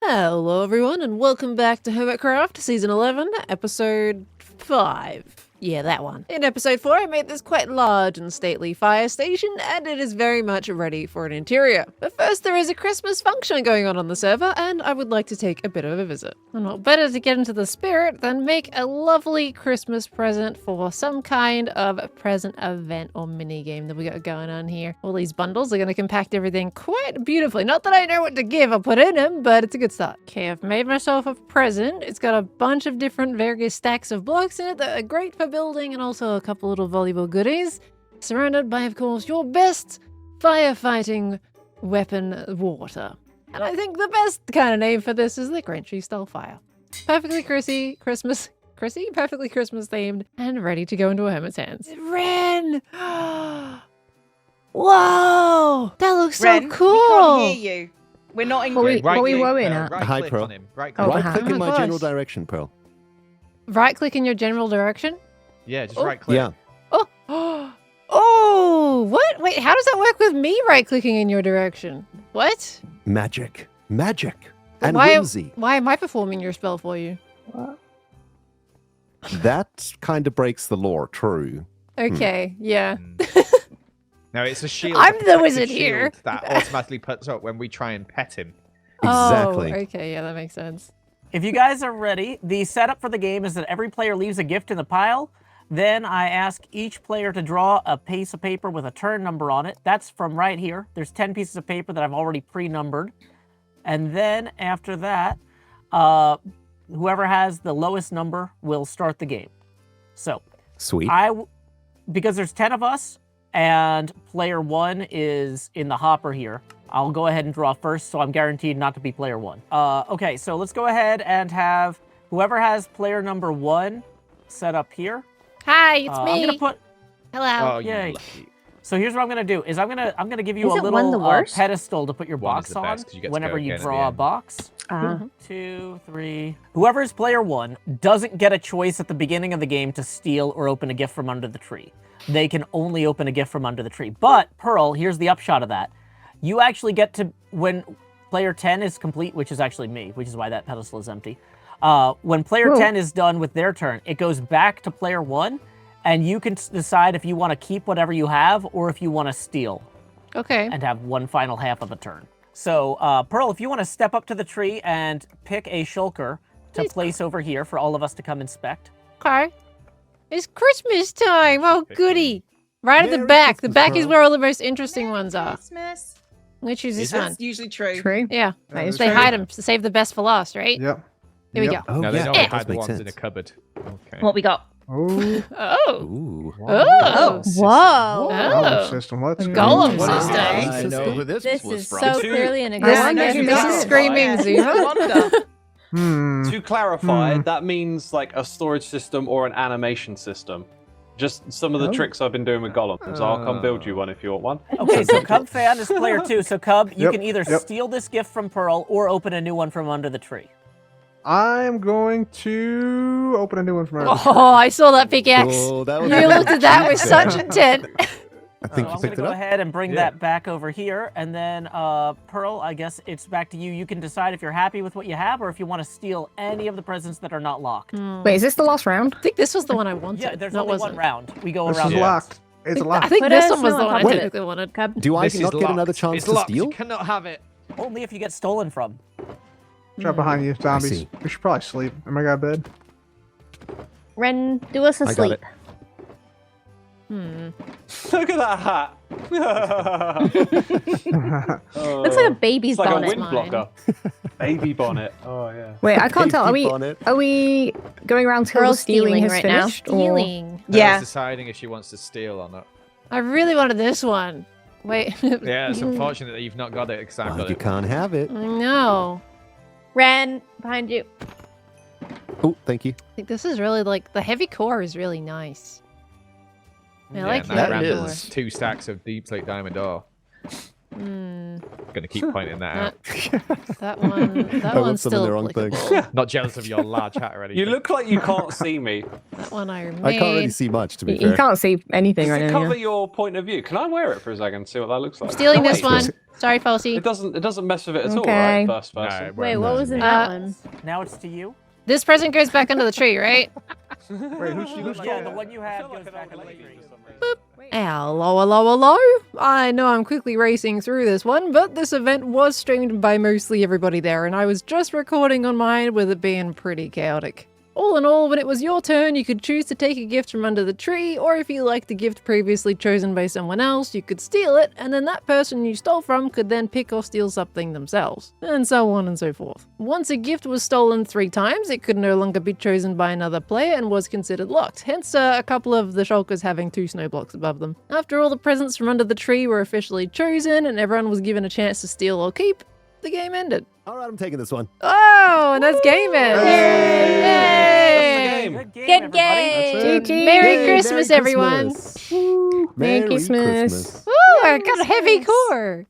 Hello everyone and welcome back to Hermitcraft Season 11, Episode 5. Yeah, that one. In Episode 4, I made this quite large and stately fire station, and it is very much ready for an interior. But first, there is a Christmas function going on the server, and I would like to take a bit of a visit. And what better to get into the spirit than make a lovely Christmas present for some kind of present event or mini-game that we got going on here. All these bundles are going to compact everything quite beautifully. Not that I know what to give or put in them, but it's a good start. Okay, I've made myself a present. It's got a bunch of different various stacks of blocks in it that are great for building, and also a couple little valuable goodies, surrounded by, of course, your best firefighting weapon, water. And I think the best kind of name for this is the Grinchy style fire. Perfectly perfectly Christmas themed, and ready to go into a hermit's hands. Ren! Whoa! That looks Ren, so cool! We can't hear you. We're not in What are we worrying Hi, at? Pearl. Oh, Right-click in my gosh. general direction, Pearl. Right-click in your general direction? Yeah, just Oh. right click. Yeah. Oh, what? Wait, how does that work with me right-clicking in your direction? What? Magic. Magic. But And why- whimsy. Why am I performing your spell for you? That kind of breaks the law, true. Okay, yeah. No, it's a shield. I'm a the protective wizard here. shield that automatically puts up when we try and pet him. Exactly. Oh, okay, yeah, that makes sense. If you guys are ready, the setup for the game is that every player leaves a gift in the pile. Then I ask each player to draw a piece of paper with a turn number on it. That's from right here. There's 10 pieces of paper that I've already pre-numbered. And then after that, whoever has the lowest number will start the game. So, Sweet. because there's 10 of us and player 1 is in the hopper here, I'll go ahead and draw first, so I'm guaranteed not to be player 1. Okay, so let's go ahead and have whoever has player number 1 set up here. Hi, it's me. I'm gonna put. Hello. Oh, Yay. you lucky. So here's what I'm gonna do: is I'm gonna give you Isn't a one the little worst? pedestal to put your One is box the on best 'cause you get to whenever go you again at the draw a end. box. 2, 3. Whoever is player 1 doesn't get a choice at the beginning of the game to steal or open a gift from under the tree. They can only open a gift from under the tree. But Pearl, here's the upshot of that: you actually get to, when player 10 is complete, which is actually me, which is why that pedestal is empty. When player 10 is done with their turn, it goes back to player 1. And you can decide if you want to keep whatever you have or if you want to steal Okay. and have one final half of a turn. So, Pearl, if you want to step up to the tree and pick a shulker to place over here for all of us to come inspect. Okay. It's Christmas time. Oh, goody. Right at the Merry back. The Christmas, back is Pearl. where all the most interesting ones are. Christmas. I'm going to choose this Is it? one. That's usually true. True. Yeah. That is They true. hide them to save the best for last, right? Yep. Here we Yep. go. Oh, No, they yeah. normally That hide does the make ones in a sense. cupboard. Okay. What we got? Oh. Oh. Ooh. Oh. Whoa. Golem system. Let's go. Golem Wow. system. I know who this This was is from. so To- clearly an This, example. this is screaming Zuma. Wonder. To clarify, that means like a storage system or an animation system. Just some of the tricks I've been doing with golems. I'll come build you one if you want one. Okay, so Cub Fan is player 2. So, Cub, you Yep, can either yep. steal this gift from Pearl or open a new one from under the tree. I'm going to open a new one from Oh, I saw that pickaxe. Oh, that was You looked at that with such intent. I think So you I'm going picked to it go up. ahead and bring Yeah. that back over here. And then, Pearl, I guess it's back to you. You can decide if you're happy with what you have or if you want to steal any of the presents that are not locked. Wait, is this the last round? I think this was the one I wanted. Yeah, there's No, it only one wasn't. round. We go This around. is Yeah. locked. It's I locked. think Put this a one was snow the on one I top of it. technically wanted. Cub. Do I This is not get locked. another chance It's to locked. steal? You cannot have it. Only if you get stolen from. Trap behind you, zombies. see. We should probably sleep. Am I got bed? Ren, do us a I got sleep. it. Look at that hat. Looks like a baby's It's like a bonnet. wind mine. blocker. Baby bonnet. Oh yeah. Wait, I can't tell. Are Keep we on it. are we going around till the Pearl's stealing stealing has right now? finished? Or... Stealing. Yeah. Pearl's deciding if she wants to steal or not. I really wanted this one. Wait. Yeah, it's unfortunate that you've not got it because I've Well, got you it. can't have it. No. Ren, behind you. Oh, thank you. I think this is really like the heavy core is really nice. I like and the that heavy is. core. 2 stacks of deep slate diamond ore. Gonna keep pointing that out. That one. That I one's want some of still the wrong thing. applicable. Not jealous of your large hat or anything. You look like you can't see me. That one I made. I can't really see much, to be You fair. can't see anything Does right it now. cover your point of view? Can I wear it for a second and see what that looks like? Stealing Oh, this wait. one. Sorry, Falsey. It doesn't mess with it at all, Okay. right? First person. No, Wait, well, what No, was in no. that one? Now it's to you. This present goes back under the tree, right? Wait, who's Yeah, the one you I had feel like goes an back old under the lady tree. for some reason. Hello. I know I'm quickly racing through this one, but this event was streamed by mostly everybody there, and I was just recording on mine with it being pretty chaotic. All in all, when it was your turn, you could choose to take a gift from under the tree, or if you liked the gift previously chosen by someone else, you could steal it, and then that person you stole from could then pick or steal something themselves, and so on and so forth. Once a gift was stolen 3 times, it could no longer be chosen by another player and was considered locked, hence a couple of the shulkers having 2 snow blocks above them. After all the presents from under the tree were officially chosen and everyone was given a chance to steal or keep, the game ended. All right, I'm taking this one. Oh, and that's game end! Yay! Yay! That's Good game, Good everybody. game. Merry Yay, Christmas, everyone! Merry Christmas. Ooh, I got a heavy core!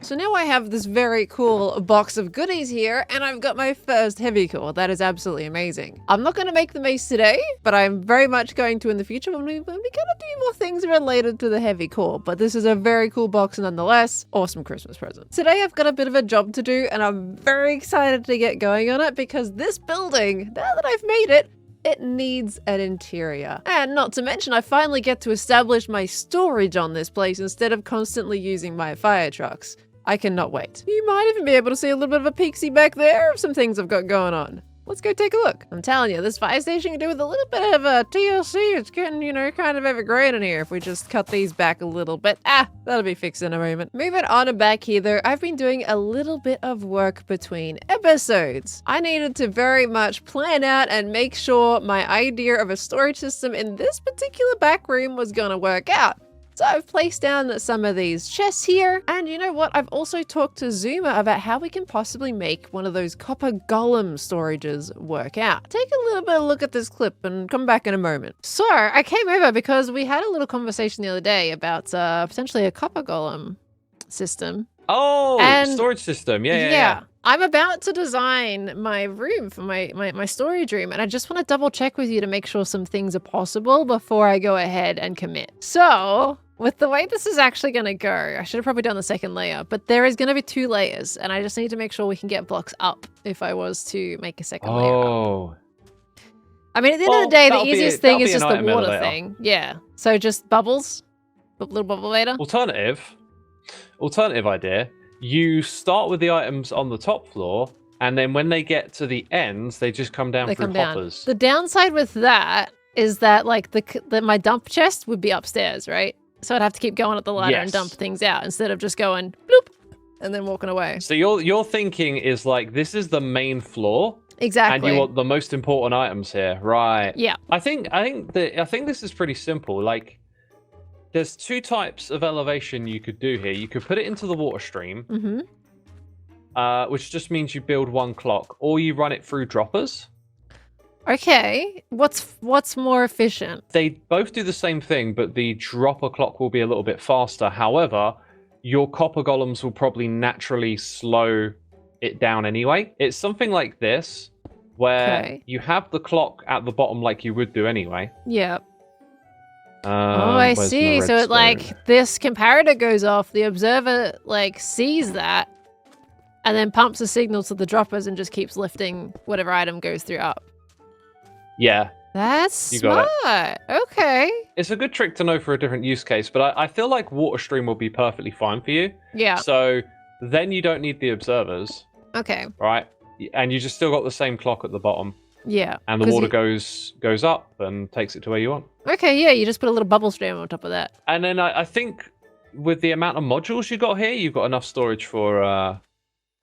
So now I have this very cool box of goodies here, and I've got my first heavy core. That is absolutely amazing. I'm not going to make the mace today, but I'm very much going to in the future when we're going to do more things related to the heavy core. But this is a very cool box nonetheless. Awesome Christmas present. Today I've got a bit of a job to do, and I'm very excited to get going on it because this building, now that I've made it, it needs an interior. And not to mention, I finally get to establish my storage on this place instead of constantly using my fire trucks. I cannot wait. You might even be able to see a little bit of a peeksy back there of some things I've got going on. Let's go take a look. I'm telling you, this fire station can do with a little bit of a TLC. It's getting, kind of evergreen in here if we just cut these back a little bit. That'll be fixed in a moment. Moving on and back here though, I've been doing a little bit of work between episodes. I needed to very much plan out and make sure my idea of a storage system in this particular back room was gonna work out. So I've placed down some of these chests here, and you know what? I've also talked to Zuma about how we can possibly make one of those copper golem storages work out. Take a little bit of a look at this clip and come back in a moment. So I came over because we had a little conversation the other day about potentially a copper golem system. Oh, And- storage system. Yeah. I'm about to design my room for my storage room, and I just want to double check with you to make sure some things are possible before I go ahead and commit. So, with the way this is actually going to go, I should have probably done the second layer, but there is going to be 2 layers, and I just need to make sure we can get blocks up if I was to make a second layer up. Oh. I mean, at the end of Well, the day, the that'll be easiest it. thing That'll is be just an the item water elevator. thing. Yeah. So just bubbles, little bubble later. Alternative idea. You start with the items on the top floor, and then when they get to the ends, they just come down They through come down. hoppers. The downside with that is that like my dump chest would be upstairs, right? So I'd have to keep going up the ladder and Yes. dump things out instead of just going bloop and then walking away. So your thinking is like this is the main floor, Exactly. and you want the most important items here, right? Yeah. I think this is pretty simple. Like, there's 2 types of elevation you could do here. You could put it into the water stream, which just means you build 1 clock, or you run it through droppers. Okay. What's more efficient? They both do the same thing, but the dropper clock will be a little bit faster. However, your copper golems will probably naturally slow it down anyway. It's something like this, where Okay. you have the clock at the bottom like you would do anyway. Yeah. Oh, I Where's my see. So it redstone? this comparator goes off, the observer sees that, and then pumps a signal to the droppers and just keeps lifting whatever item goes through up. Yeah, That's You got smart. Okay. it's a good trick to know for a different use case, but I feel like water stream will be perfectly fine for you. Yeah. So then you don't need the observers, Okay. right? And you just still got the same clock at the bottom, Yeah. and the 'Cause water you- goes up and takes it to where you want. Okay, yeah, you just put a little bubble stream on top of that. And then I think with the amount of modules you got here, you've got enough storage for a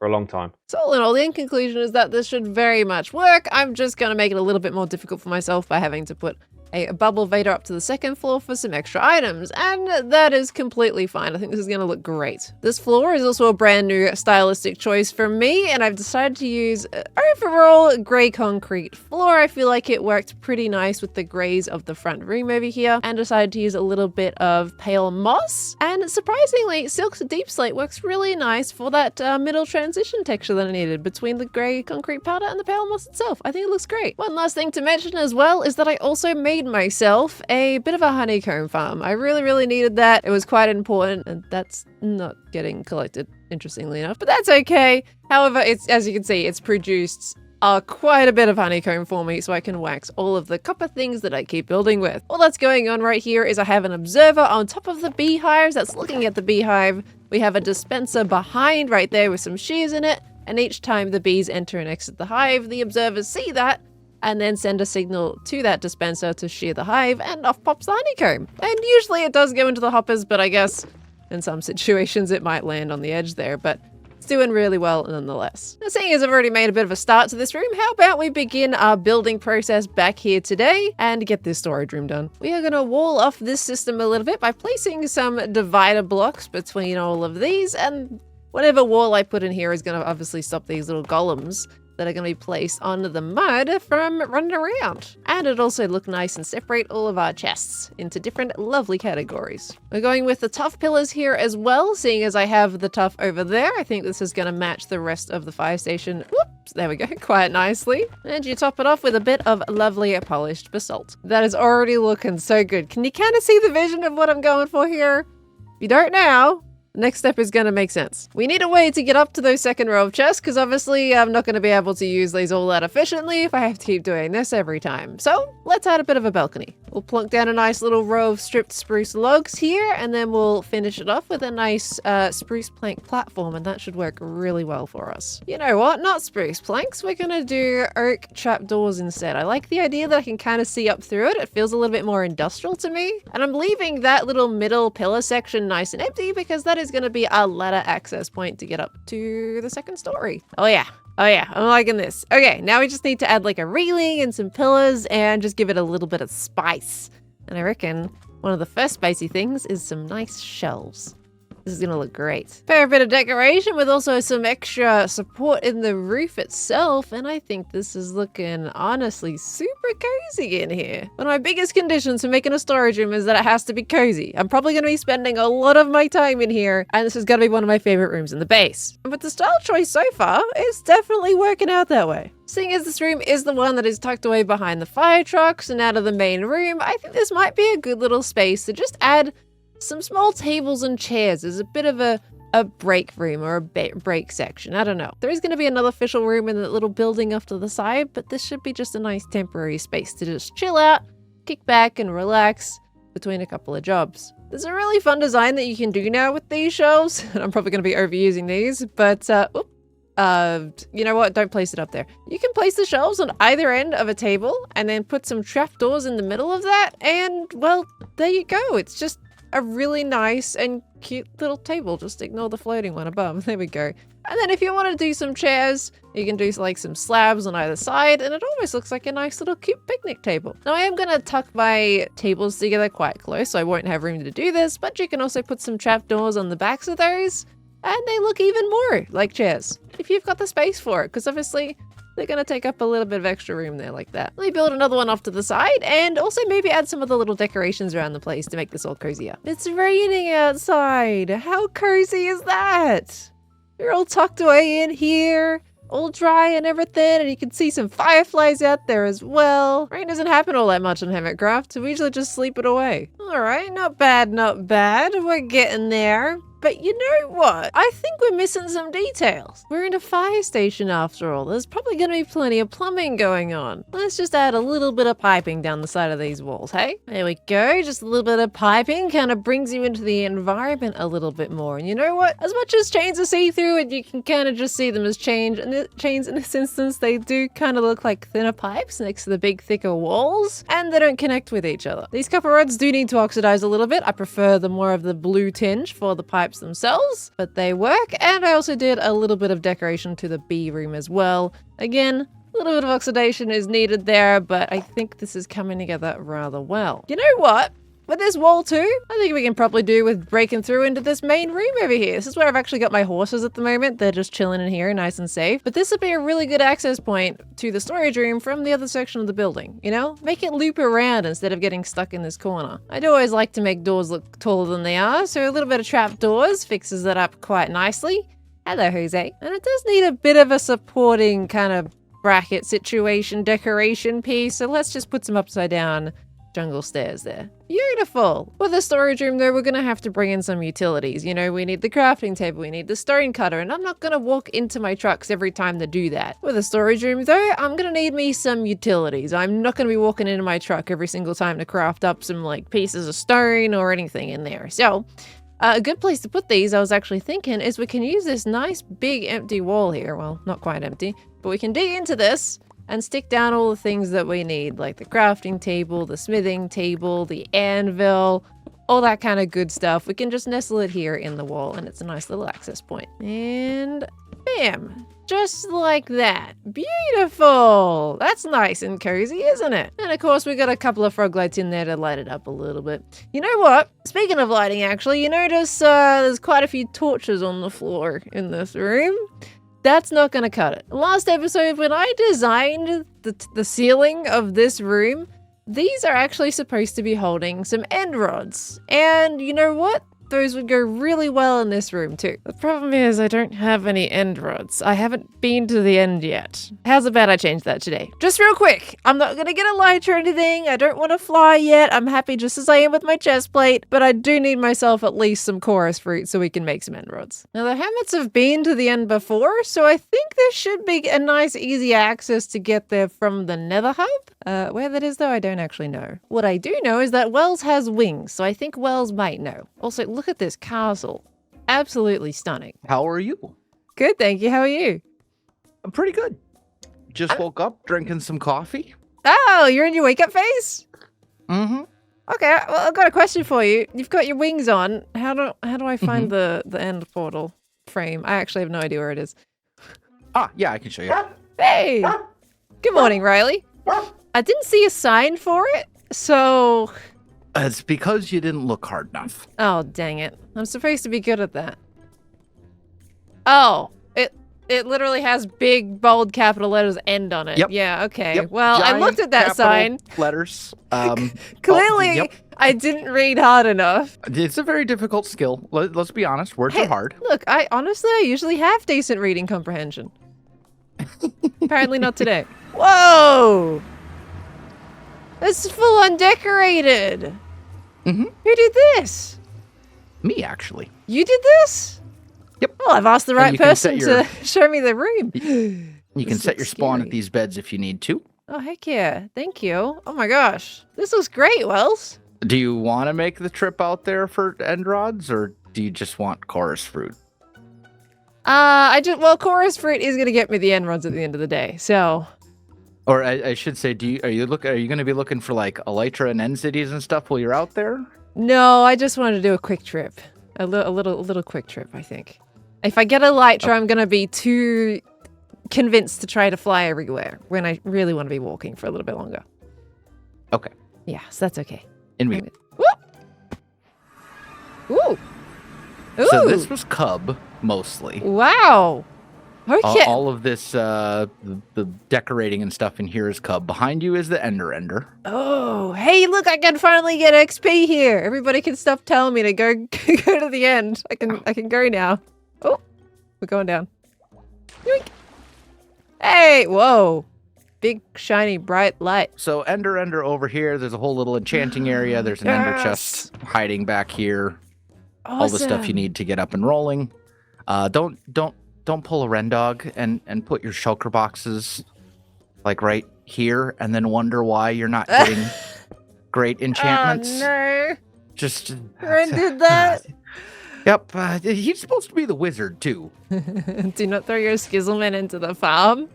long time. So all in all, the end conclusion is that this should very much work. I'm just going to make it a little bit more difficult for myself by having to put a bubble vader up to the 2nd floor for some extra items, and that is completely fine. I think this is going to look great. This floor is also a brand new stylistic choice for me, and I've decided to use overall grey concrete floor. I feel like it worked pretty nice with the greys of the front room over here, and decided to use a little bit of pale moss, and surprisingly, Silk's Deep Slate works really nice for that middle transition texture that I needed between the grey concrete powder and the pale moss itself. I think it looks great. One last thing to mention as well is that I also made made myself a bit of a honeycomb farm. I really needed that. It was quite important, and that's not getting collected, interestingly enough, but that's okay. However, it's, as you can see, it's produced quite a bit of honeycomb for me, so I can wax all of the copper things that I keep building with. All that's going on right here is I have an observer on top of the beehives that's looking at the beehive. We have a dispenser behind right there with some shears in it, and each time the bees enter and exit the hive, the observers see that and then send a signal to that dispenser to shear the hive, and off pops the honeycomb. And usually it does go into the hoppers, but I guess in some situations it might land on the edge there, but it's doing really well nonetheless. Now, seeing as I've already made a bit of a start to this room, how about we begin our building process back here today and get this storage room done. We are going to wall off this system a little bit by placing some divider blocks between all of these, and whatever wall I put in here is going to obviously stop these little golems that are going to be placed onto the mud from running around. And it'll also look nice and separate all of our chests into different lovely categories. We're going with the tough pillars here as well, seeing as I have the tough over there. I think this is going to match the rest of the fire station. Whoops, there we go, quite nicely. And you top it off with a bit of lovely polished basalt. That is already looking so good. Can you kind of see the vision of what I'm going for here? If you don't now, next step is going to make sense. We need a way to get up to those second row of chests, because obviously I'm not going to be able to use these all that efficiently if I have to keep doing this every time. So let's add a bit of a balcony. We'll plunk down a nice little row of stripped spruce logs here, and then we'll finish it off with a nice spruce plank platform, and that should work really well for us. You know what? Not spruce planks. We're going to do oak trapdoors instead. I like the idea that I can kind of see up through it. It feels a little bit more industrial to me. And I'm leaving that little middle pillar section nice and empty, because that is going to be our ladder access point to get up to the second story. Oh yeah, I'm liking this. Okay, now we just need to add like a railing and some pillars and just give it a little bit of spice. And I reckon one of the first spicy things is some nice shelves. This is gonna look great. Fair bit of decoration with also some extra support in the roof itself, and I think this is looking honestly super cozy in here. One of my biggest conditions for making a storage room is that it has to be cozy. I'm probably gonna be spending a lot of my time in here, and this is gonna be one of my favorite rooms in the base. But the style choice so far is definitely working out that way. Seeing as this room is the one that is tucked away behind the fire trucks and out of the main room, I think this might be a good little space to just add some small tables and chairs as a bit of a break room or a break section. I don't know. There is going to be another official room in that little building off to the side, but this should be just a nice temporary space to just chill out, kick back and relax between a couple of jobs. There's a really fun design that you can do now with these shelves, and I'm probably going to be overusing these, but you know what? Don't place it up there. You can place the shelves on either end of a table and then put some trapdoors in the middle of that, and well, there you go. It's just a really nice and cute little table. Just ignore the floating one above. There we go. And then if you want to do some chairs, you can do like some slabs on either side, and it almost looks like a nice little cute picnic table. Now I am going to tuck my tables together quite close, so I won't have room to do this, but you can also put some trapdoors on the backs of those, and they look even more like chairs if you've got the space for it, because obviously they're going to take up a little bit of extra room there like that. Let me build another one off to the side, and also maybe add some of the little decorations around the place to make this all cozier. It's raining outside. How cozy is that? We're all tucked away in here, all dry and everything, and you can see some fireflies out there as well. Rain doesn't happen all that much on Hermitcraft, so we usually just sleep it away. All right, not bad, not bad. We're getting there. But you know what? I think we're missing some details. We're in a fire station after all. There's probably going to be plenty of plumbing going on. Let's just add a little bit of piping down the side of these walls, hey? There we go. Just a little bit of piping kind of brings you into the environment a little bit more. And you know what? As much as chains are see-through and you can kind of just see them as chains in this instance, they do kind of look like thinner pipes next to the big thicker walls, and they don't connect with each other. These copper rods do need to oxidize a little bit. I prefer the more of the blue tinge for the pipe themselves, but they work. And I also did a little bit of decoration to the bee room as well. Again, a little bit of oxidation is needed there, but I think this is coming together rather well. You know what? With this wall too, I think we can probably do with breaking through into this main room over here. This is where I've actually got my horses at the moment. They're just chilling in here, nice and safe. But this would be a really good access point to the storage room from the other section of the building, you know? Make it loop around instead of getting stuck in this corner. I do always like to make doors look taller than they are, so a little bit of trap doors fixes that up quite nicely. Hello, Jose. And it does need a bit of a supporting kind of bracket situation decoration piece, so let's just put some upside down jungle stairs there. Beautiful. With the storage room, though, we're going to have to bring in some utilities. You know, we need the crafting table, we need the stone cutter, and I'm not going to walk into my trucks every time to do that. With the storage room, though, I'm going to need me some utilities. I'm not going to be walking into my truck every single time to craft up some, like, pieces of stone or anything in there. So, a good place to put these, I was actually thinking, is we can use this nice big empty wall here. Well, not quite empty, but we can dig into this and stick down all the things that we need, like the crafting table, the smithing table, the anvil, all that kind of good stuff. We can just nestle it here in the wall, and it's a nice little access point. And bam! Just like that. Beautiful! That's nice and cozy, isn't it? And of course, we got a couple of frog lights in there to light it up a little bit. You know what? Speaking of lighting, actually, you notice there's quite a few torches on the floor in this room. That's not going to cut it. Last episode, when I designed the ceiling of this room, these are actually supposed to be holding some end rods. And you know what? Those would go really well in this room too. The problem is I don't have any end rods. I haven't been to the end yet. How's about I change that today? Just real quick. I'm not gonna get a light or anything. I don't want to fly yet. I'm happy just as I am with my chest plate, but I do need myself at least some chorus fruit so we can make some end rods. Now the Hermits have been to the end before, so I think there should be a nice easy access to get there from the Nether Hub. Where that is though, I don't actually know. What I do know is that Wells has wings, so I think Wells might know. Also, look at this castle. Absolutely stunning. How are you? Good, thank you. How are you? I'm pretty good. Just woke up, drinking some coffee. Oh, you're in your wake-up phase? Mm-hmm. Okay, well, I've got a question for you. You've got your wings on. How do I find the end portal frame? I actually have no idea where it is. Ah, yeah, I can show you. Hey! Good morning, Riley. I didn't see a sign for it, so... It's because you didn't look hard enough. Oh, dang it. I'm supposed to be good at that. Oh, it literally has big, bold capital letters end on it. Yep. Yeah, okay. Yep. Well, I looked at that sign. Letters. Clearly, yep. I didn't read hard enough. It's a very difficult skill. Let's be honest. Words Hey, are hard. Look, I usually have decent reading comprehension. Apparently not today. Whoa! This is full undecorated. Mm-hmm. Who did this? Me, actually. You did this? Yep. Well, I've asked the And right you can person set your- to show me the room. You can This set your looks spawn scary. at these beds if you need to. Oh, heck yeah. Thank you. Oh my gosh. This looks great, Wells. Do you want to make the trip out there for end rods, or do you just want chorus fruit? Well, chorus fruit is gonna get me the end rods at the end of the day, so. Or I should say, are you going to be looking for like elytra and end cities and stuff while you're out there? No, I just wanted to do a quick trip. A little quick trip, I think. If I get elytra, I'm gonna be too convinced to try to fly everywhere when I really want to be walking for a little bit longer. Okay. Yeah, so that's okay. In we go. Ooh. Ooh. So this was Cub mostly. Wow. Okay. All of this, the decorating and stuff in here is Cub. Behind you is the Ender. Oh, hey, look, I can finally get XP here. Everybody can stop telling me to go go to the end. I can go now. Oh, we're going down. Yoink. Hey, whoa. Big, shiny, bright light. So Ender over here. There's a whole little enchanting area. There's an Ender Yes. chest hiding back here. Awesome. All the stuff you need to get up and rolling. Don't pull a Rendog and put your shulker boxes like right here and then wonder why you're not getting great enchantments. Oh, no. Just Ren did that. Yep, he's supposed to be the wizard too. Do not throw your Skizzleman into the farm.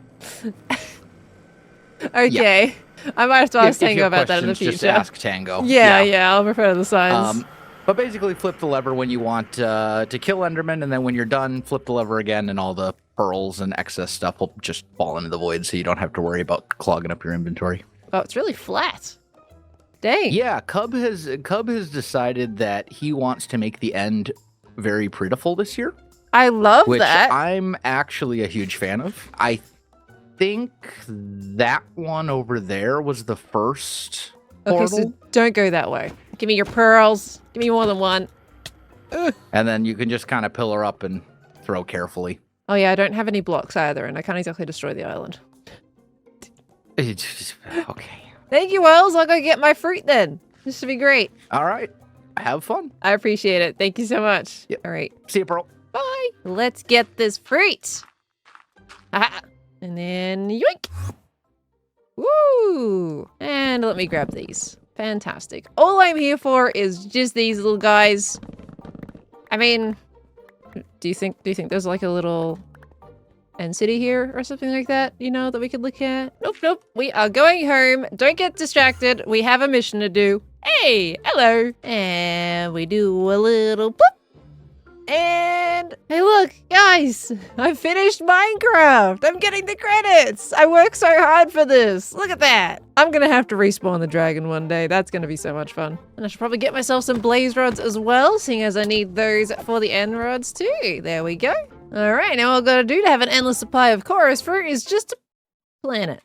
Okay. I might have to ask If you Tango have about that in the questions, future. Just ask Tango. Yeah, I'll refer to the signs. But basically, flip the lever when you want to kill Enderman, and then when you're done, flip the lever again, and all the pearls and excess stuff will just fall into the void, so you don't have to worry about clogging up your inventory. Oh, it's really flat. Dang. Yeah, Cub has decided that he wants to make the end very prettiful this year, I love which that. I'm actually a huge fan of. I think that one over there was the first Okay, portal. so don't go that way. Give me your pearls. Give me more than one. And then you can just kind of pillar up and throw carefully. Oh yeah, I don't have any blocks either, and I can't exactly destroy the island. Okay. Thank you, Wells. I'll go get my fruit then. This should be great. All right. Have fun. I appreciate it. Thank you so much. Yep. All right. See you, Pearl. Bye. Let's get this fruit. Aha. And then yoink. Woo. And let me grab these. Fantastic. All I'm here for is just these little guys. I mean, do you think there's like a little end city here or something like that, you know, that we could look at? Nope. We are going home. Don't get distracted. We have a mission to do. Hey, hello. And we do a little boop. And hey, look, guys, I finished Minecraft. I'm getting the credits. I worked so hard for this. Look at that. I'm gonna have to respawn the dragon one day. That's gonna be so much fun. And I should probably get myself some blaze rods as well, seeing as I need those for the end rods too. There we go. All right, now all I've got to do to have an endless supply of chorus fruit is just to plant it.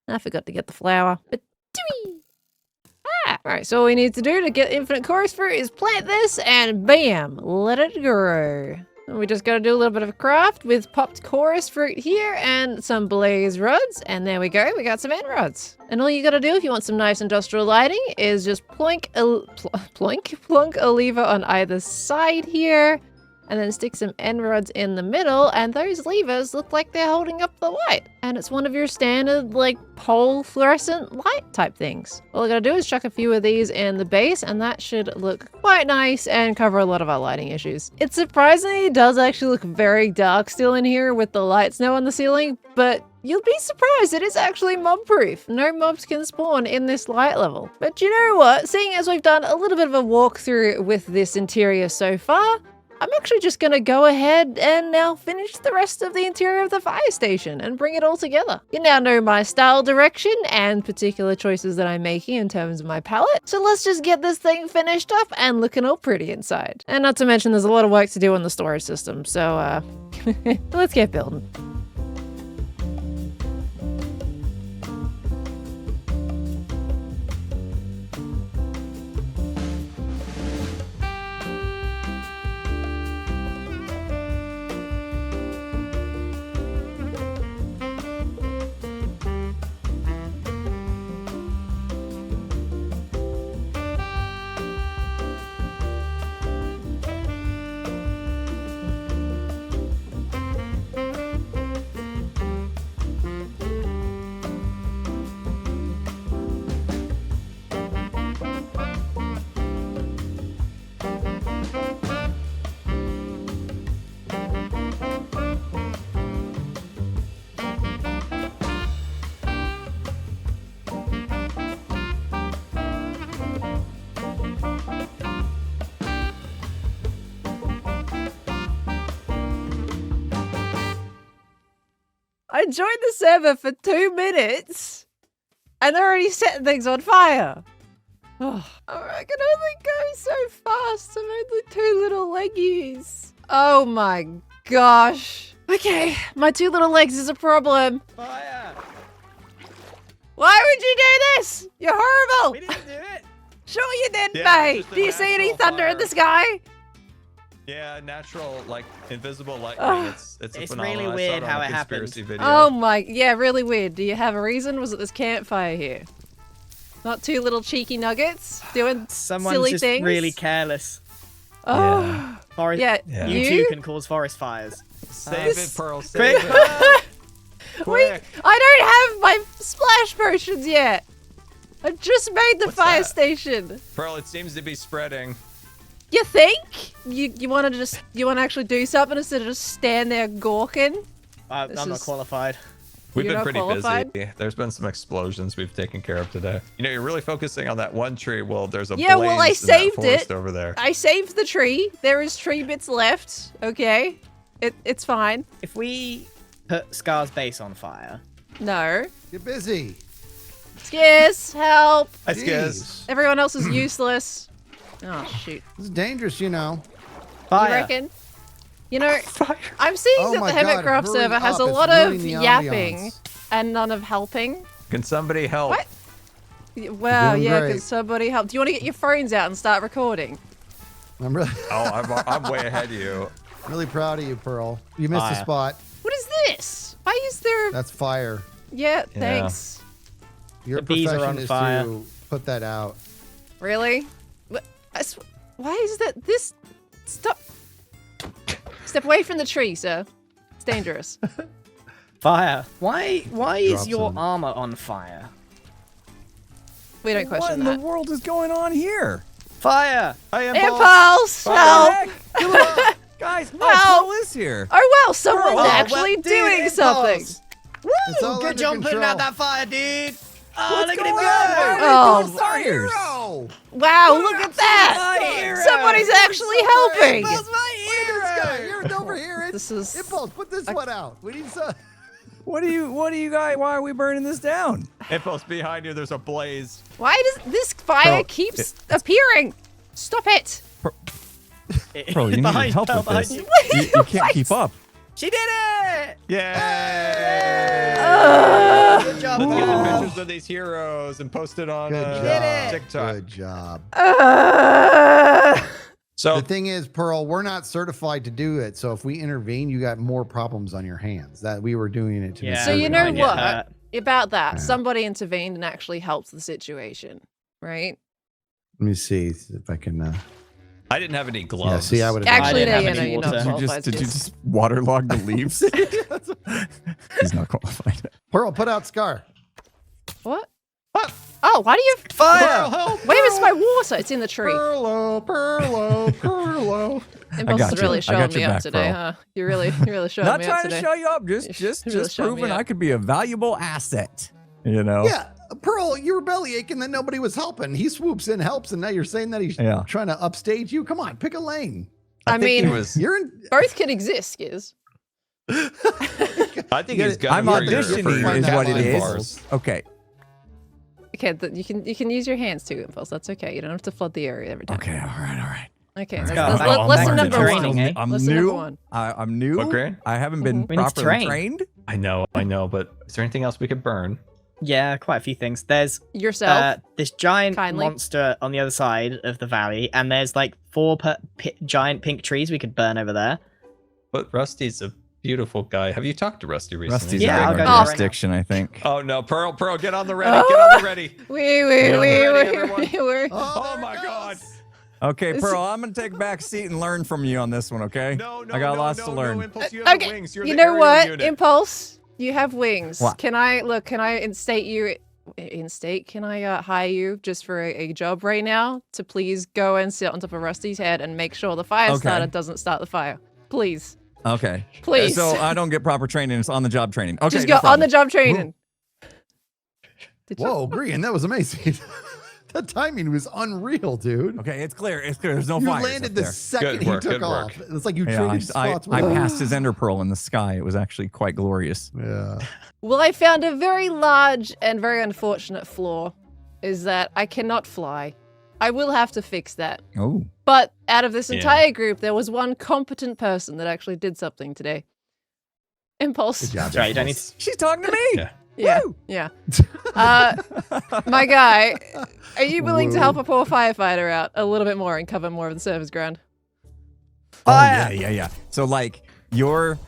I forgot to get the flower, but dewey. All right, so all we need to do to get infinite chorus fruit is plant this and bam, let it grow. And we just got to do a little bit of a craft with popped chorus fruit here and some blaze rods. And there we go, we got some end rods. And all you got to do if you want some nice industrial lighting is just plonk a lever on either side here. And then stick some end rods in the middle, and those levers look like they're holding up the light. And it's one of your standard, like, pole fluorescent light type things. All I gotta do is chuck a few of these in the base, and that should look quite nice and cover a lot of our lighting issues. It surprisingly does actually look very dark still in here with the lights now on the ceiling, but you'll be surprised, it is actually mob-proof. No mobs can spawn in this light level. But you know what? Seeing as we've done a little bit of a walkthrough with this interior so far, I'm actually just going to go ahead and now finish the rest of the interior of the fire station and bring it all together. You now know my style direction and particular choices that I'm making in terms of my palette. So let's just get this thing finished up and looking all pretty inside. And not to mention there's a lot of work to do on the storage system. So let's get building. I joined the server for 2 minutes and they're already setting things on fire. Oh, I can only go so fast. I'm only 2 little leggies. Oh my gosh. Okay, my 2 little legs is a problem. Fire! Why would you do this? You're horrible. We didn't do it. Sure you did, Yeah, mate. just a Do you see any natural thunder in fire. the sky? Yeah, natural, like, invisible lightning. Ugh. It's a It's phenomenon. really I saw weird on how a it happened. conspiracy Video. Oh my, yeah, really weird. Do you have a reason? Was it this campfire here? Not 2 little cheeky nuggets doing Someone's silly just things? really careless. Oh, Forest, yeah. You too can cause forest fires. Save it, Pearl. Quick! Save it. Quick. I don't have my splash potions yet. I just made the What's fire that? station. Pearl, it seems to be spreading. You think? You want to actually do something instead of just stand there gawking? I'm This not is- qualified. We've You're been not pretty qualified? busy. There's been some explosions we've taken care of today. You know, you're really focusing on that one tree. Well, there's a Yeah, blaze well, I in saved that forest it. over there. I saved the tree. There is tree bits left. Okay, it's fine. If we put Scar's base on fire, No. Get busy. Scares, help. I guess. Jeez. Everyone else is useless. Oh shoot. This is dangerous, you know. fire. You reckon? You know, I'm seeing Oh that my the God, Hermitcraft hurry server has up, a it's lot of ruining the yapping ambiance. and none of helping. Can somebody help? What? Wow, doing yeah, great. can somebody help? Do you want to get your phones out and start recording? I'm really, Oh, I'm way ahead of you. really proud of you, Pearl. You missed a Fire. spot. What is this? Why is there... That's fire. Yeah, thanks. Your The bees are profession on is fire. to put that out. Really? Why is that? This. Stop. Step away from the tree, sir. It's dangerous. Fire. Why is Drop your some. armor on fire? We don't What question in that. the world is going on here? Fire! Impulse! Help! Guys, No. Pearl is here. Oh well, someone's Oh, actually well, doing dude, something. Impulse. It's all Good under job putting control. out that fire, dude! Oh, What's look at going him on? go! Why Oh. are we doing fires? Hero! Wow, look at that! My hero! Somebody's actually helping. Impulse, my This guy, hero! you're over here. This is. Impulse, put this one out. We need some. What do you guys? Why are we burning this down? Impulse behind you. There's a blaze. Why does this fire keeps appearing? Stop it! Pearl, you need Behind- help with behind this. you. You can't keep up. She did it! Yay! Good job, Let's get Pearl. pictures of these heroes and post it on Good job. TikTok. Good job. So The thing is, Pearl, we're not certified to do it. So if we intervene, you got more problems on your hands. That we were doing it to. Yeah, So you we know might get what? hurt. About that, Yeah. somebody intervened and actually helped the situation, right? Let me see if I can. I didn't have any gloves. Yeah, see, I would have. Actually, didn't no, have you know, any you're not water. qualified. Did you yes. just waterlog the leaves? He's not qualified. Pearl, put out Scar. What? Oh, why do you? Fire! Where's my water? It's in the tree. Perlo, Perlo, Perlo. Impulse got is you. really I showing got me your up back, today, Pearl. huh? You're really showing Not me up trying today. to show you up, just Really showing me proving up. I could be a valuable asset. You know? Yeah, Pearl, you were belly aching that nobody was helping. He swoops in, helps, and now you're saying that he's Yeah. trying to upstage you. Come on, pick a lane. I think he mean, was. You're in. both can exist, Giz. I think he's got. I'm auditioning is what it is. Bars. Okay. Okay, you can use your hands too, Impulse. That's okay. You don't have to flood the area every time. Okay. All right. Okay. All Let's, right. let's, Oh, let- I'm lesson learning number training, one. eh? I'm Lesson number new. one. I'm new. What grade? I haven't been We need to properly train. trained. I know, but is there anything else we could burn? Yeah, quite a few things. There's Yourself. this giant Kindly. monster on the other side of the valley, and there's like 4 giant pink trees we could burn over there. But Rusty's a beautiful guy. Have you talked to Rusty recently? Rusty's Yeah, out I'll of go our do it right jurisdiction, I think. Oh no, Pearl, get on the ready. Get on the ready. We're Oh my God. Okay, This- Pearl, I'm gonna take a back seat and learn from you on this one. Okay? No, I got lots to learn. Impulse, you have the Okay, wings. You're you the know aerial what? unit. Impulse, you have wings. What? Can I instate you? Can I hire you just for a job right now to please go and sit on top of Rusty's head and make sure the fire Okay. starter doesn't start the fire? Please. Okay. Please. So I don't get proper training. It's on the job training. Okay. Just no go on problem. the job training. Did you- Whoa, Grian, that was amazing. The timing was unreal, dude. Okay, it's clear. It's clear. There's no You fires landed up the there. second Good work, he took good work. off. It's like you Yeah, traded I spots. I with passed his ender pearl in the sky. It was actually quite glorious. Yeah. Well, I found a very large and very unfortunate flaw, is that I cannot fly. I will have to fix that. Oh. But out of this Yeah. entire group, there was one competent person that actually did something today. Impulse. Good job. That's right, you don't need to... She's talking to me. Yeah. Yeah, Woo! yeah. My guy, are you willing to help a poor firefighter out a little bit more and cover more of the service ground? Oh, yeah. So like you're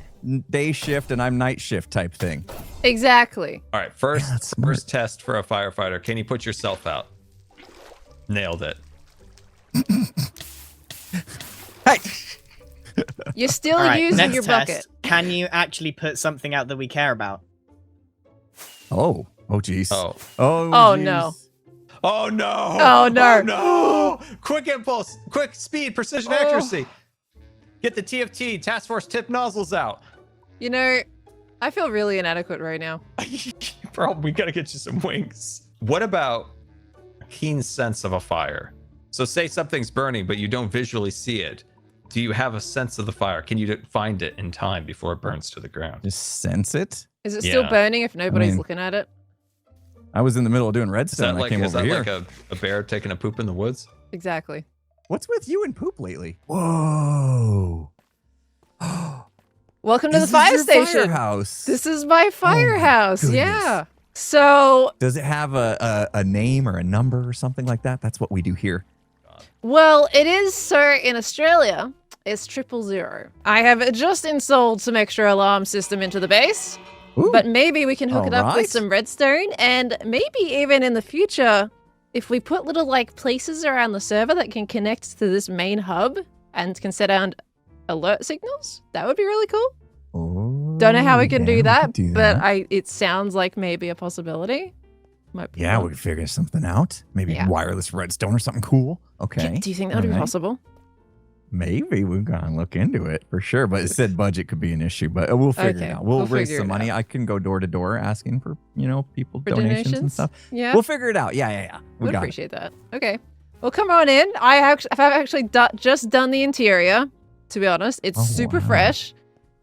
day shift and I'm night shift type thing. Exactly. All right, first that's smart. first test for a firefighter. Can you put yourself out? Nailed it. Hey. You're still All right, using next your test. bucket. Can you actually put something out that we care about? Oh. Oh geez. Oh. Oh. Oh, geez. no. Oh no. Oh, no. Oh no. Quick impulse. Quick speed. Precision accuracy. Get the TFT task force tip nozzles out. You know, I feel really inadequate right now. Bro, we gotta get you some wings. What about a keen sense of a fire? So say something's burning, but you don't visually see it. Do you have a sense of the fire? Can you find it in time before it burns to the ground? Just sense it. Is it still Yeah. burning if nobody's mean- looking at it? I was in the middle of doing Is redstone. that like, I came over here. like a bear taking a poop in the woods? Exactly. What's with you and poop lately? Whoa. Welcome to the This is fire your station. Firehouse. This is my firehouse. goodness. Yeah. So, Does it have a name or a number or something like that? That's what we do here. well, it is, sir, in Australia. It's 000. I have just installed some extra alarm system into the base. Ooh, but maybe we can hook it up with alright. some redstone, and maybe even in the future, if we put little like places around the server that can connect to this main hub and can set out alert signals, that would be really cool. Oh, Don't know how we can yeah, do that, could do but that. it sounds like maybe a possibility. Might be Yeah, fun. we could figure something out. Maybe Yeah. wireless redstone or something cool. Okay. Do you think that would be alright. possible? Maybe we've got to look into it for sure. But it said budget could be an issue, but we'll figure Okay, it out. We'll we'll raise figure some it money. out. I can go door to door asking for, people For donations and donations? stuff. Yeah. We'll figure it out. Yeah. We Would got it. appreciate that. Okay. Well, come on in. I've actually just done the interior, to be honest. It's Oh, super wow. fresh.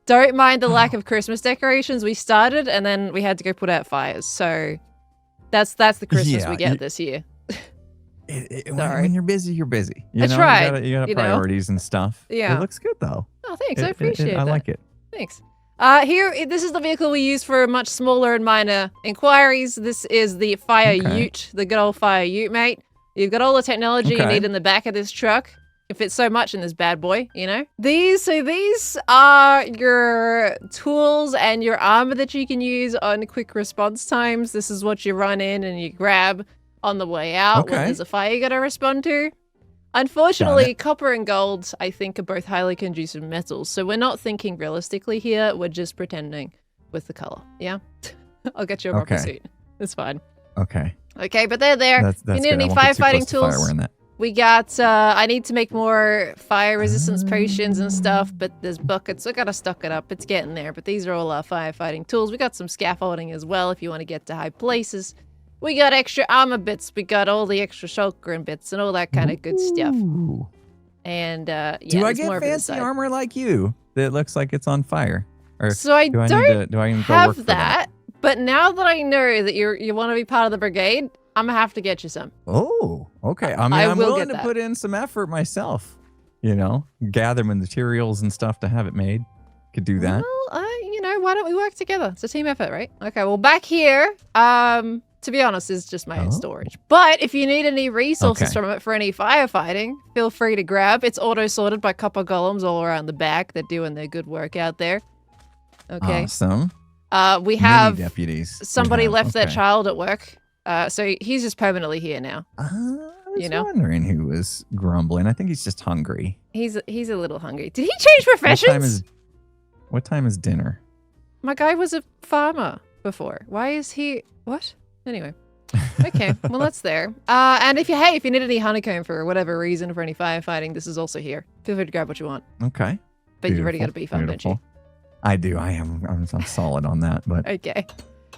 Don't mind the lack of Christmas decorations. We started and then we had to go put out fires. So that's the Christmas we Yeah, get this year. Sorry. When you're busy, you're busy. I tried, You got you know? priorities and stuff. Yeah. It looks good though. Oh, thanks. I appreciate I that. like it. Thanks. This is the vehicle we use for much smaller and minor inquiries. This is the Fire Okay. Ute, the good old Fire Ute, mate. You've got all the technology you Okay. need in the back of this truck. It fits so much in this bad boy, These are your tools and your armor that you can use on quick response times. This is what you run in and you grab on the way out when Okay. there's a fire you gotta respond to. Unfortunately, copper and gold, I think, are both highly conducive metals, so we're not thinking realistically here. We're just pretending with the color. Yeah, I'll get you a proper Okay. suit. It's fine. Okay. Okay, but they're there. That's you need good. I any won't get too firefighting close to fire tools? wearing that. We got. I need to make more fire resistance potions and stuff, but there's buckets. So I gotta stock it up. It's getting there. But these are all our firefighting tools. We got some scaffolding as well if you want to get to high places. We got extra armor bits. We got all the extra shulker bits and all that kind of good stuff. Ooh. And yeah, Do I there's get more of it fancy inside. armor like you that looks like it's on fire? Or So I do I don't need to, do I need to go work have for that, but now that I know that you want to be part of the brigade, I'm gonna have to get you some. Oh, okay. I mean, I I'm will willing get to that. put in some effort myself. Gather materials and stuff to have it made. Could do that. Well, why don't we work together? It's a team effort, right? Okay, well, back here, to be honest, is just my own storage. But if you need any resources Okay. from it for any firefighting, feel free to grab. It's auto-sorted by copper golems all around the back. They're doing their good work out there. Okay. Awesome. We Many have deputies. we somebody have. left their Okay. child at work. So he's just permanently here now. I was You know? wondering who was grumbling. I think he's just hungry. He's a little hungry. Did he change professions? What time is dinner? My guy was a farmer before. Why is he... What? Anyway. Okay, well, that's there. And if you need any honeycomb for whatever reason, for any firefighting, this is also here. Feel free to grab what you want. Okay. But you've already got a beef on, don't you? I do. I'm solid on that, but Okay.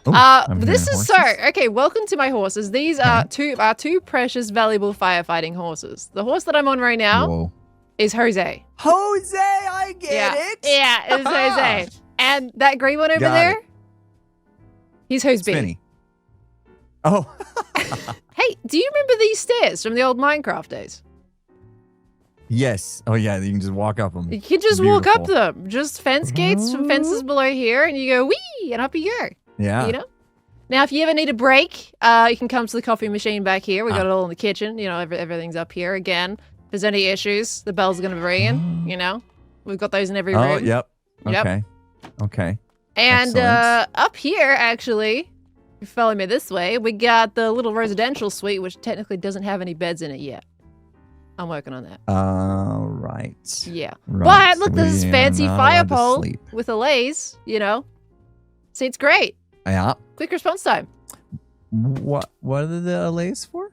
Ooh, I'm This hearing is horses. okay, welcome to my horses. These are two precious, valuable firefighting horses. The horse that I'm on right now Whoa. is Jose. Jose, I get Yeah. it. Yeah, it's Jose. And that green one over Got there, it. he's Jose. Spinny. Oh. Hey, do you remember these stairs from the old Minecraft days? Yes. Oh yeah, you can just walk up them. You can just walk up Beautiful. them. Just fence gates from fences below here, and you go wee, and up you go. Yeah. You know? Now, if you ever need a break, you can come to the coffee machine back here. We got it all in the kitchen. Everything's up here. Again, if there's any issues, the bell's going to be ringing. We've got those in every room. Oh, yep. Yep. Okay. Okay. And Excellent. up here, actually, if you follow me this way, we got the little residential suite, which technically doesn't have any beds in it yet. I'm working on that. Right. Yeah. Right. But look, this is We are fancy not fire allowed to pole sleep. with a laze, See, it's great. Yeah. Quick response time. What are the allays for?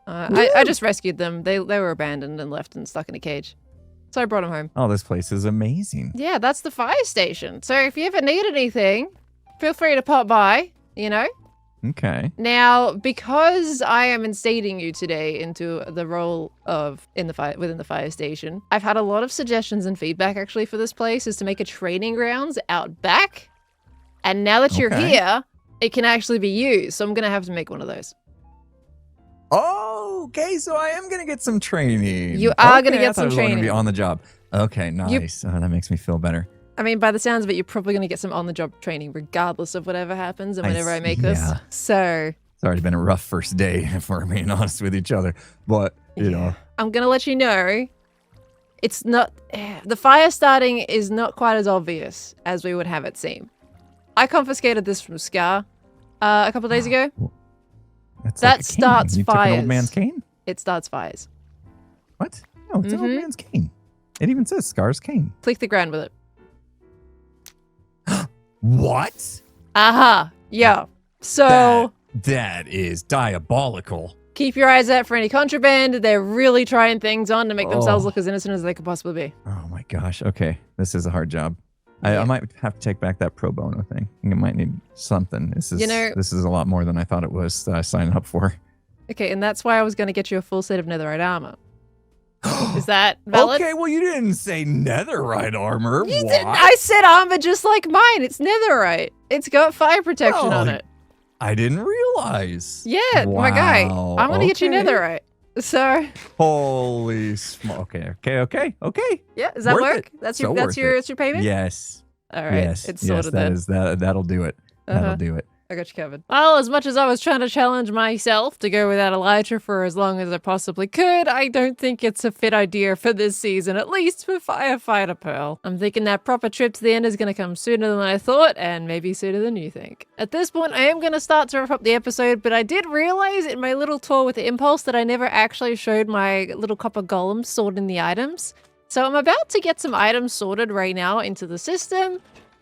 I just rescued them. They were abandoned and left and stuck in a cage. So I brought them home. Oh, this place is amazing. Yeah, that's the fire station. So if you ever need anything, feel free to pop by, Okay. Now, because I am instating you today into the role of within the fire station, I've had a lot of suggestions and feedback actually for this place is to make a training grounds out back. And now that you're Okay. here, it can actually be used. So I'm going to have to make one of those. Oh, okay. So I am gonna get some training. You are gonna Okay, get I thought some I was only gonna training. be on the job. Okay, nice. Oh, that makes me feel better. I mean, by the sounds of it, you're probably going to get some on-the-job training regardless of whatever happens and I whenever I see, make this. yeah. So It's already been a rough first day, if we're being honest with each other. But you know, I'm going to let you know, it's not... The fire starting is not quite as obvious as we would have it seem. I confiscated this from Scar a couple days ago. That's That like a cane. starts You took an old fires. man's cane? It starts fires. What? No, it's an old man's cane. It even says Scar's cane. Click the ground with it. What? Aha. Yeah. So That is diabolical. keep your eyes out for any contraband. They're really trying things on to make themselves Oh. look as innocent as they could possibly be. Oh my gosh. Okay. This is a hard job. I might have to take back that pro bono thing. I think I might need something. This is this is a lot more than I thought it was that I signed up for. Okay, and that's why I was going to get you a full set of netherite armor. Is that valid? Okay, well you didn't say netherite armor. You Why? didn't. I said armor just like mine. It's netherite. It's got fire protection on it. I didn't realize. Yeah, my guy. Wow, I'm going to get you okay. netherite. So, Holy smoke. Okay. yeah, does that Worth work? it. That's So your worth that's your payment? Yes. All right. Yes. It's sorted yes, then. that'll do it. That'll do it. I got you covered. Well, as much as I was trying to challenge myself to go without Elytra for as long as I possibly could, I don't think it's a fit idea for this season, at least for Firefighter Pearl. I'm thinking that proper trip to the end is going to come sooner than I thought, and maybe sooner than you think. At this point, I am going to start to wrap up the episode, but I did realize in my little tour with the Impulse that I never actually showed my little copper golem sorting the items. So I'm about to get some items sorted right now into the system.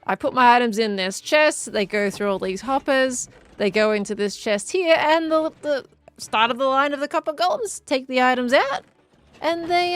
I put my items in this chest, they go through all these hoppers, they go into this chest here, and the start of the line of the copper golems take the items out, and they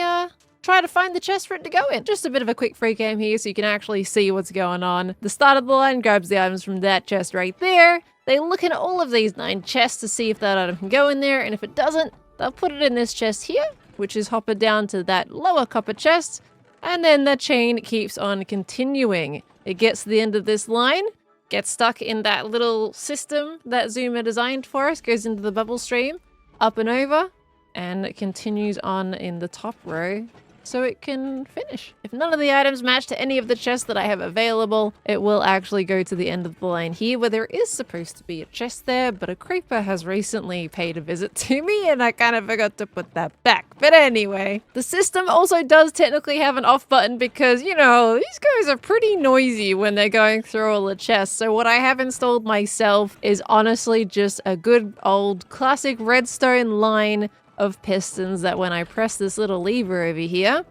try to find the chest for it to go in. Just a bit of a quick free game here so you can actually see what's going on. The start of the line grabs the items from that chest right there. They look in all of these 9 chests to see if that item can go in there, and if it doesn't, they'll put it in this chest here, which is hoppered down to that lower copper chest, and then the chain keeps on continuing. It gets to the end of this line, gets stuck in that little system that Zuma designed for us, goes into the bubble stream, up and over, and it continues on in the top row so it can finish. If none of the items match to any of the chests that I have available, it will actually go to the end of the line here where there is supposed to be a chest there, but a creeper has recently paid a visit to me and I kind of forgot to put that back. But anyway, the system also does technically have an off button because, you know, these guys are pretty noisy when they're going through all the chests. So what I have installed myself is honestly just a good old classic redstone line of pistons that when I press this little lever over here,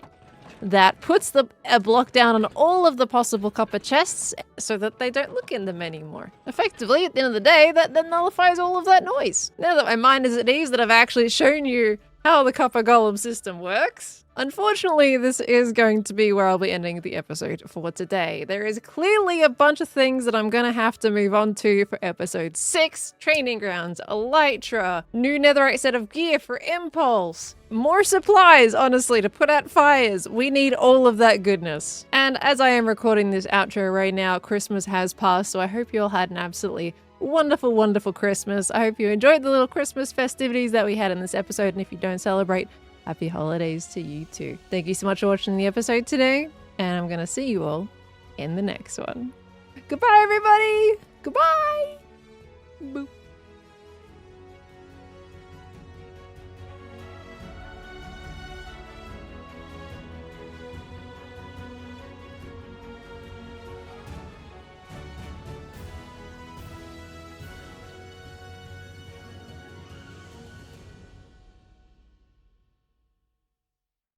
that puts a block down on all of the possible copper chests so that they don't look in them anymore. Effectively, at the end of the day, that then nullifies all of that noise. Now that my mind is at ease that I've actually shown you how the copper golem system works, unfortunately, this is going to be where I'll be ending the episode for today. There is clearly a bunch of things that I'm going to have to move on to for episode 6. Training grounds, Elytra, new netherite set of gear for Impulse, more supplies, honestly, to put out fires. We need all of that goodness. And as I am recording this outro right now, Christmas has passed, so I hope you all had an absolutely wonderful, wonderful Christmas. I hope you enjoyed the little Christmas festivities that we had in this episode, and if you don't celebrate, happy holidays to you too. Thank you so much for watching the episode today, and I'm gonna see you all in the next one. Goodbye, everybody! Goodbye! Boop.